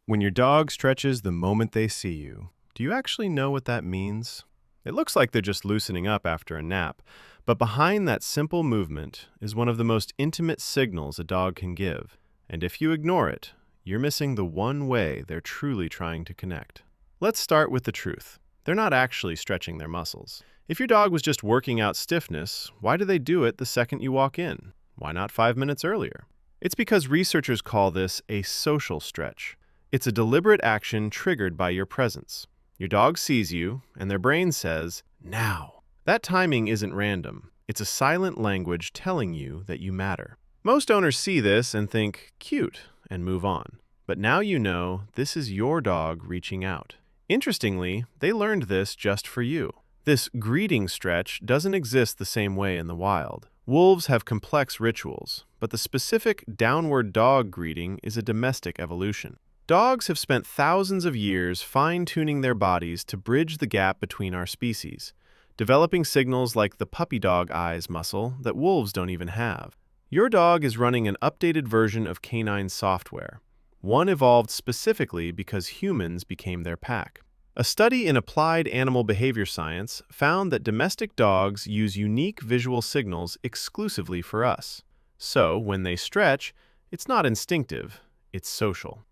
When your dog stretches the moment they see you, do you actually know what that means? It looks like they're just loosening up after a nap, but behind that simple movement is one of the most intimate signals a dog can give. And if you ignore it, you're missing the one way they're truly trying to connect. Let's start with the truth. They're not actually stretching their muscles. If your dog was just working out stiffness, why do they do it the second you walk in? Why not 5 minutes earlier? It's because researchers call this a social stretch. It's a deliberate action triggered by your presence. Your dog sees you, and their brain says, "Now." That timing isn't random. It's a silent language telling you that you matter. Most owners see this and think, "Cute," and move on. But now you know this is your dog reaching out. Interestingly, they learned this just for you. This greeting stretch doesn't exist the same way in the wild. Wolves have complex rituals, but the specific downward dog greeting is a domestic evolution. Dogs have spent thousands of years fine-tuning their bodies to bridge the gap between our species, developing signals like the puppy dog eyes muscle that wolves don't even have. Your dog is running an updated version of Canine software, one evolved specifically because humans became their pack. A study in applied animal behavior science found that domestic dogs use unique visual signals exclusively for us. So, when they stretch, it's not instinctive, it's social.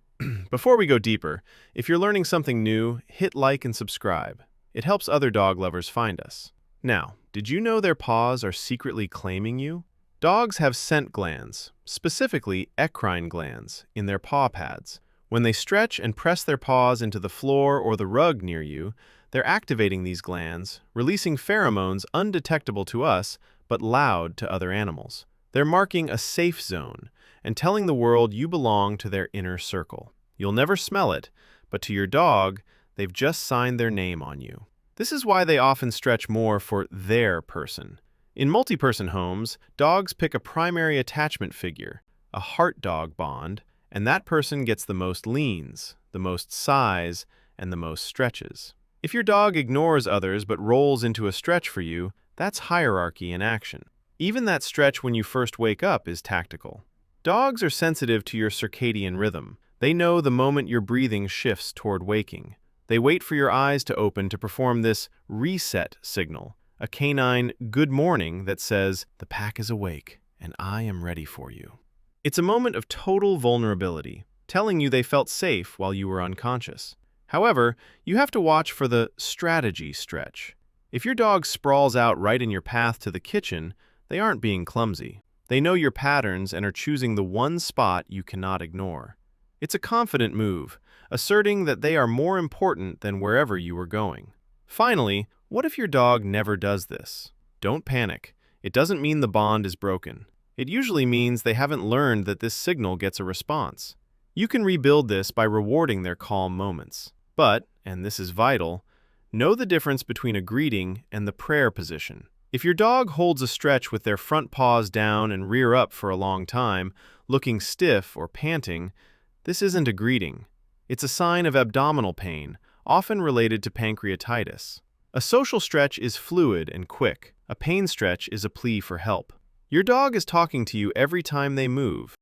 Before we go deeper, if you're learning something new, hit like and subscribe. It helps other dog lovers find us. Now, did you know their paws are secretly claiming you? Dogs have scent glands, specifically eccrine glands, in their paw pads. When they stretch and press their paws into the floor or the rug near you, they're activating these glands, releasing pheromones undetectable to us but loud to other animals. They're marking a safe zone and telling the world you belong to their inner circle. You'll never smell it, but to your dog, they've just signed their name on you. This is why they often stretch more for their person. In multi-person homes, dogs pick a primary attachment figure, a heart-dog bond, and that person gets the most leans, the most sighs, and the most stretches. If your dog ignores others but rolls into a stretch for you, that's hierarchy in action. Even that stretch when you first wake up is tactical. Dogs are sensitive to your circadian rhythm. They know the moment your breathing shifts toward waking. They wait for your eyes to open to perform this reset signal, a canine good morning that says, "The pack is awake, and I am ready for you." It's a moment of total vulnerability, telling you they felt safe while you were unconscious. However, you have to watch for the strategy stretch. If your dog sprawls out right in your path to the kitchen, they aren't being clumsy. They know your patterns and are choosing the one spot you cannot ignore. It's a confident move, asserting that they are more important than wherever you are going. Finally, what if your dog never does this? Don't panic. It doesn't mean the bond is broken. It usually means they haven't learned that this signal gets a response. You can rebuild this by rewarding their calm moments. But, and this is vital, know the difference between a greeting and the prayer position. If your dog holds a stretch with their front paws down and rear up for a long time, looking stiff or panting, this isn't a greeting. It's a sign of abdominal pain, often related to pancreatitis. A social stretch is fluid and quick. A pain stretch is a plea for help. Your dog is talking to you every time they move.